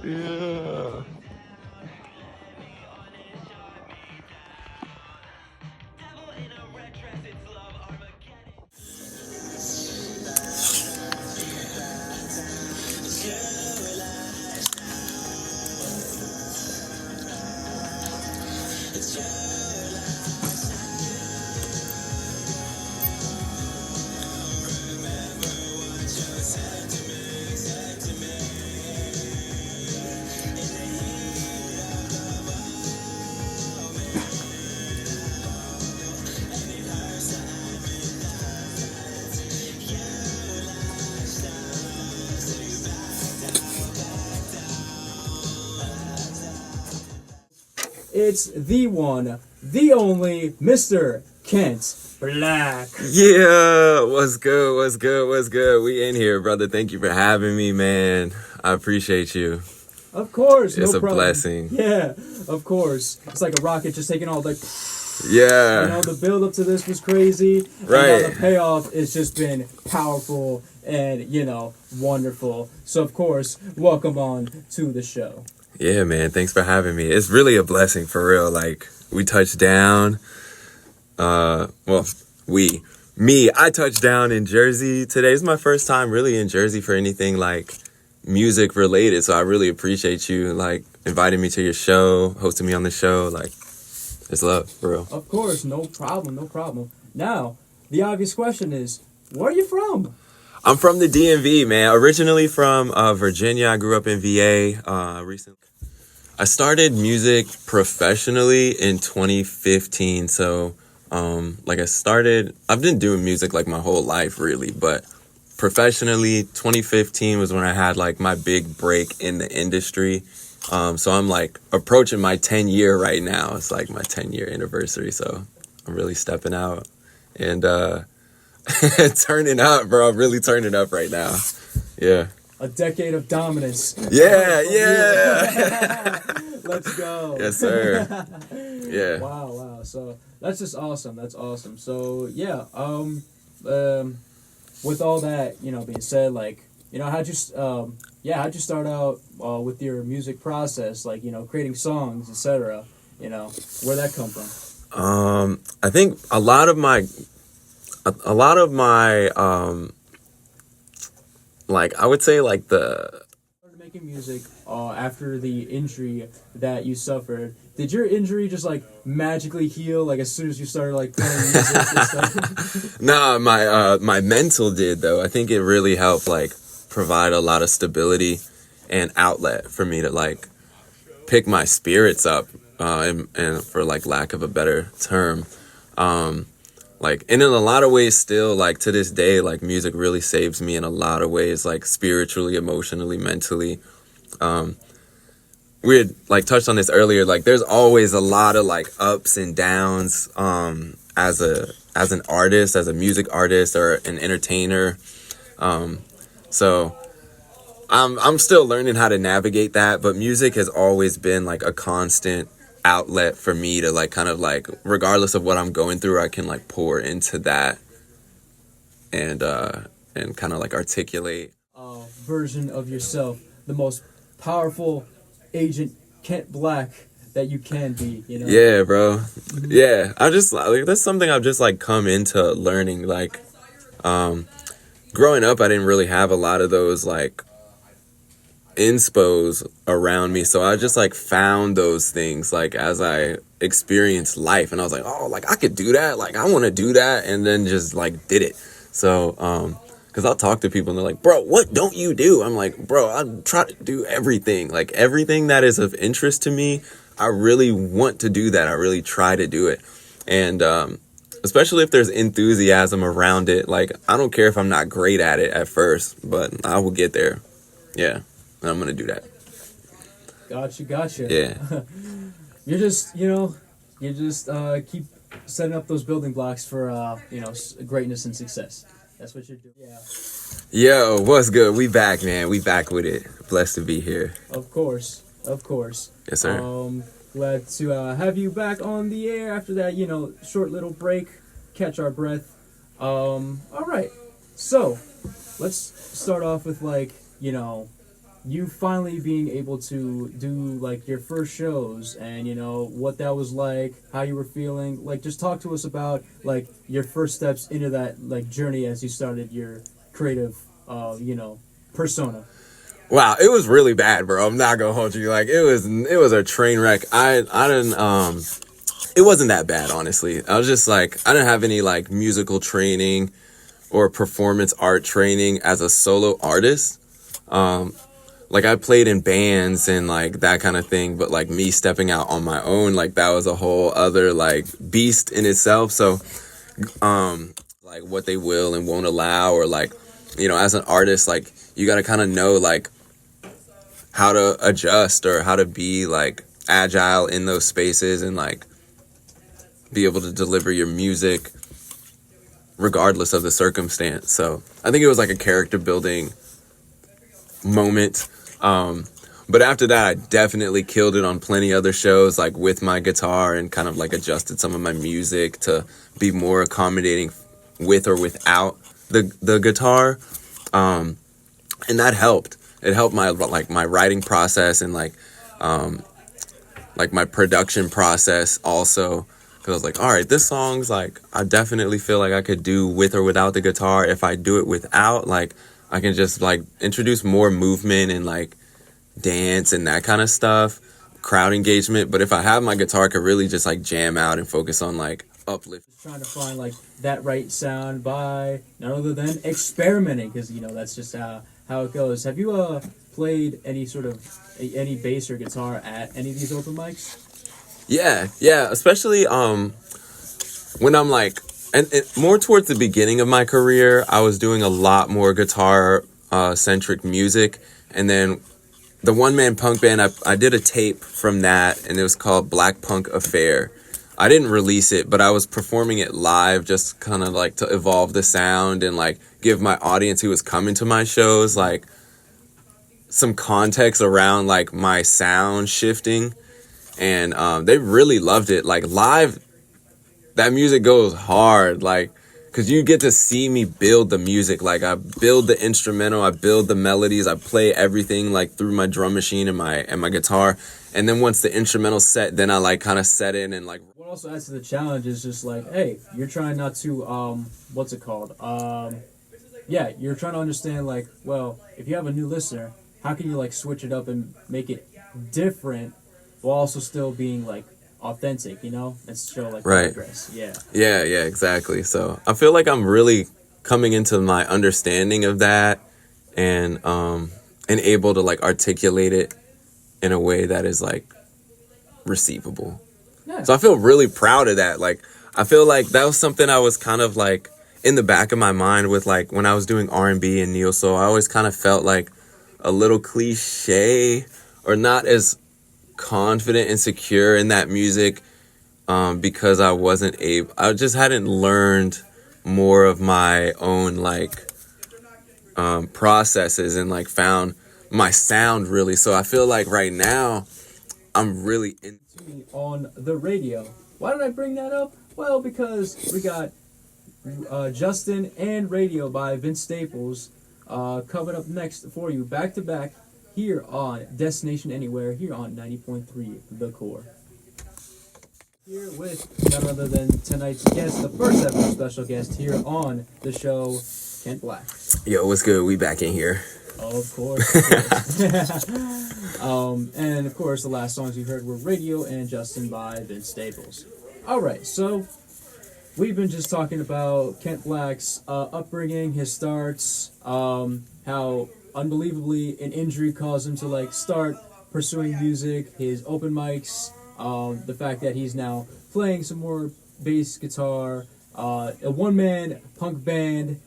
Yeah. It's the one, the only Mr. Kent Black. Yeah, what's good, what's good, what's good? We in here, brother. Thank you for having me, man. I appreciate you. Of course, It's no a problem. blessing. Yeah, of course. It's like a rocket just taking all, like, Yeah. you know, the build up to this was crazy. Right. And now the payoff has just been powerful and, you know, wonderful. So, of course, welcome on to the show. Yeah, man. Thanks for having me. It's really a blessing, for real. Like, we touched down. I touched down in Jersey. Today's my first time really in Jersey for anything, like, music related. So I really appreciate you, like, inviting me to your show, hosting me on the show. Like, it's love, for real. Of course, no problem, no problem. Now, the obvious question is, where are you from? I'm from the DMV, man. Originally from Virginia. I grew up in VA recently. I started music professionally in 2015. So, I've been doing music like my whole life, really. But professionally, 2015 was when I had like my big break in the industry. So I'm like approaching my 10-year right now. It's like my 10-year anniversary. So I'm really stepping out and turning up, bro. I'm really turning up right now. Yeah. A decade of dominance. Yeah, yeah. Let's go. Yes, sir. Yeah. Wow. So that's just awesome. That's awesome. So yeah, with all that, you know, being said, like, you know, how'd you start out with your music process, like, you know, creating songs, etc. You know, where'd that come from? I think a lot of my like, I would say like Started making music after the injury that you suffered. Did your injury just like magically heal like as soon as you started like playing music and stuff? Nah, my mental did though. I think it really helped like provide a lot of stability and outlet for me to like pick my spirits up, and for like lack of a better term, like, and in a lot of ways still, like, to this day, like, music really saves me in a lot of ways, like, spiritually, emotionally, mentally. We had, like, touched on this earlier, like, there's always a lot of, like, ups and downs, as an artist, as a music artist or an entertainer. So I'm still learning how to navigate that, but music has always been, like, a constant outlet for me to like kind of like regardless of what I'm going through, I can like pour into that and kind of like articulate Version of yourself, the most powerful agent Kent Black that you can be, you know? Yeah, bro. Yeah, I just like that's something I've just like come into learning. Like growing up I didn't really have a lot of those like inspos around me, so I just like found those things like as I experienced life, and I was like, oh, like I could do that, like I want to do that, and then just like did it. So because I'll talk to people and they're like, bro, what don't you do? I'm like, bro, I try to do everything, like everything that is of interest to me. I really want to do that. I really try to do it, and especially if there's enthusiasm around it. Like I don't care if I'm not great at it at first, but I will get there. Yeah. And I'm going to do that. Gotcha. Yeah. You're just, you know, keep setting up those building blocks for, you know, greatness and success. That's what you're doing. Yeah. Yo, what's good? We back, man. We back with it. Blessed to be here. Of course. Yes, sir. Glad to have you back on the air after that, you know, short little break. Catch our breath. All right. So, let's start off with, like, you know, you finally being able to do like your first shows and what that was like, how you were feeling, like just talk to us about like your first steps into that like journey as you started your creative persona. Wow, it was really bad, bro. I'm not gonna hold you. Like it was a train wreck. I didn't it wasn't that bad, honestly. I was just like, I didn't have any like musical training or performance art training as a solo artist. Like I played in bands and like that kind of thing, but like me stepping out on my own, like that was a whole other like beast in itself. So like what they will and won't allow, or like, as an artist, like you got to kind of know like how to adjust or how to be like agile in those spaces and like be able to deliver your music regardless of the circumstance. So I think it was like a character building moment. But after that, I definitely killed it on plenty other shows, like with my guitar, and kind of like adjusted some of my music to be more accommodating with or without the guitar. And that helped. It helped my writing process and like my production process also. Cause I was like, all right, this song's like, I definitely feel like I could do with or without the guitar. If I do it without, like, I can just like introduce more movement and like dance and that kind of stuff, crowd engagement. But if I have my guitar, I could really just like jam out and focus on like uplift. Trying to find like that right sound by none other than experimenting, because that's just how it goes. Have you played any bass or guitar at any of these open mics? Yeah, especially when I'm like, and more towards the beginning of my career, I was doing a lot more guitar centric music. And then the one man punk band, I did a tape from that, and it was called Black Punk Affair. I didn't release it, but I was performing it live, just kind of like to evolve the sound and like give my audience who was coming to my shows like some context around like my sound shifting. And they really loved it. Like live, that music goes hard, like, because you get to see me build the music. Like I build the instrumental, I build the melodies, I play everything like through my drum machine and my guitar. And then once the instrumental's set, then I like kind of set in and like. What also adds to the challenge is just like, hey, you're trying not to what's it called? You're trying to understand like, well, if you have a new listener, how can you like switch it up and make it different while also still being like authentic, and show like right. progress. Yeah, exactly. So I feel like I'm really coming into my understanding of that, and able to like articulate it in a way that is like receivable. Yeah. So I feel really proud of that. Like I feel like that was something I was kind of like in the back of my mind with like when I was doing R&B and neo soul. I always kind of felt like a little cliche or not as confident and secure in that music because I just hadn't learned more of my own like processes and like found my sound really. So I feel like right now I'm really on the radio. Why did I bring that up? Well, because we got Justin and Radio by Vince Staples coming up next for you back to back here on Destination Anywhere, here on 90.3 The Core. Here with none other than tonight's guest, the first ever special guest here on the show, Kent Black. Yo, what's good? We back in here. Oh, of course. And of course, the last songs you heard were Radio and Justin by Vince Staples. All right, so we've been just talking about Kent Black's upbringing, his starts, how unbelievably an injury caused him to like start pursuing music, his open mics, the fact that he's now playing some more bass guitar, a one-man punk band,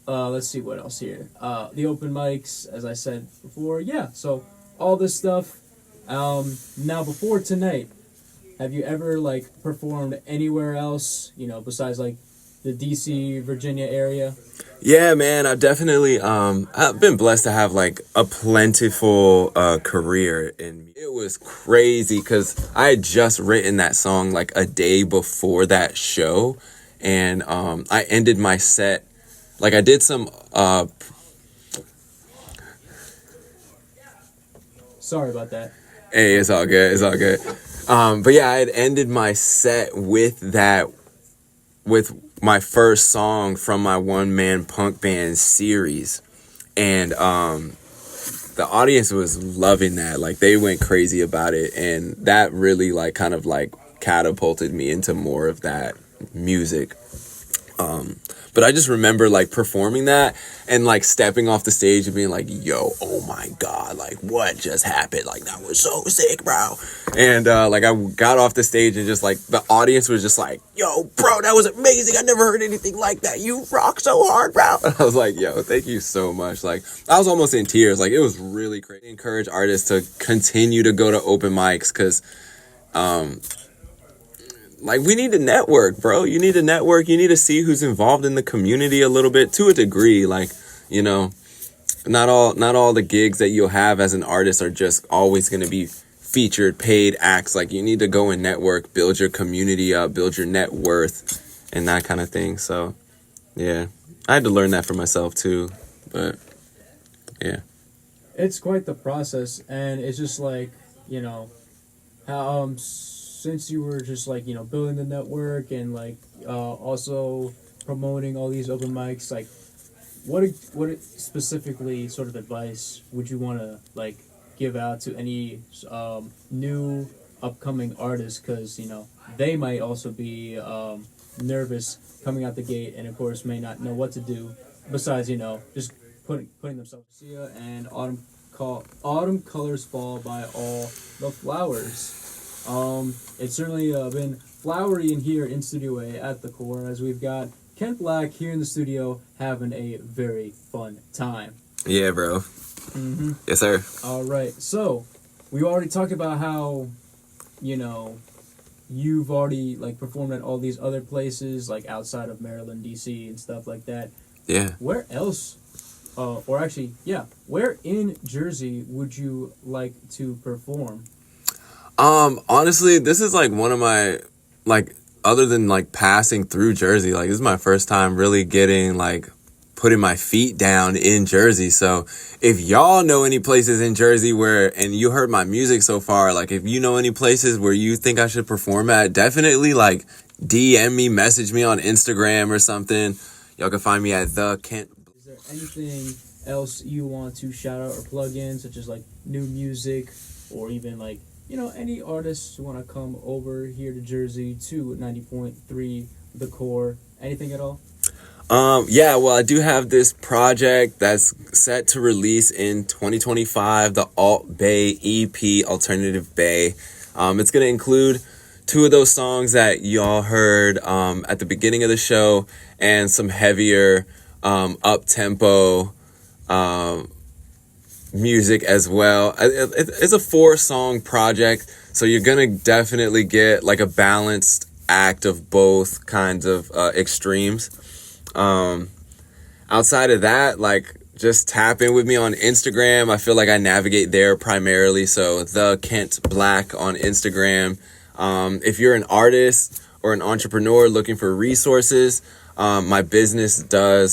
let's see what else here, the open mics, as I said before. So all this stuff. Now before tonight, have you ever like performed anywhere else, besides like the DC, Virginia area? Yeah, man, I've definitely I've been blessed to have like a plentiful career, and it was crazy because I had just written that song like a day before that show, and I ended my set like I did some Sorry about that. Hey, it's all good. It's all good. But yeah, I had ended my set with that, with my first song from my one man punk band series, and the audience was loving that. Like, they went crazy about it, and that really like kind of like catapulted me into more of that music. But I just remember like performing that and like stepping off the stage and being like, yo, oh my God, like what just happened? Like that was so sick, bro. And like I got off the stage and just like the audience was just like, yo, bro, that was amazing. I never heard anything like that. You rock so hard, bro. And I was like, yo, thank you so much. Like I was almost in tears. Like it was really great. I encourage artists to continue to go to open mics because like we need to network, bro. You need to network. You need to see who's involved in the community a little bit to a degree. Like, you know, not all the gigs that you'll have as an artist are just always going to be featured, paid acts. Like you need to go and network, build your community up, build your net worth and that kind of thing. So yeah, I had to learn that for myself too, but yeah. It's quite the process, and it's just like, you know, how since you were just like, you know, building the network and like also promoting all these open mics, like what specifically sort of advice would you want to like give out to any new upcoming artists, because you know they might also be nervous coming out the gate and of course may not know what to do besides, you know, just putting themselves. Sia and Autumn Colors Fall by All the Flowers. It's certainly been flowery in here in Studio A at the core, as we've got Kent Black here in the studio having a very fun time. Yeah, bro. Mm-hmm. Yes, sir. All right. So we already talked about how, you know, you've already like performed at all these other places, like outside of Maryland, DC, and stuff like that. Yeah. Where else? Or actually, yeah, where in Jersey would you like to perform? Honestly, this is like one of my, like, other than like passing through Jersey, like this is my first time really getting like putting my feet down in Jersey. So if y'all know any places in Jersey where, and you heard my music so far, like if you know any places where you think I should perform at, definitely like DM me, message me on Instagram or something. Y'all can find me at the Kent. Is there anything else you want to shout out or plug in, such as like new music, or even like, you know, any artists who want to come over here to Jersey to 90.3 The Core? Anything at all? Yeah, well, I do have this project that's set to release in 2025, the Alt Bay EP, Alternative Bay. It's going to include 2 of those songs that y'all heard at the beginning of the show, and some heavier up-tempo music as well. It's a 4-song project, so you're gonna definitely get like a balanced act of both kinds of extremes. Outside of that, like just tap in with me on Instagram. I feel like I navigate there primarily, so the Kent Black on Instagram. If you're an artist or an entrepreneur looking for resources, my business does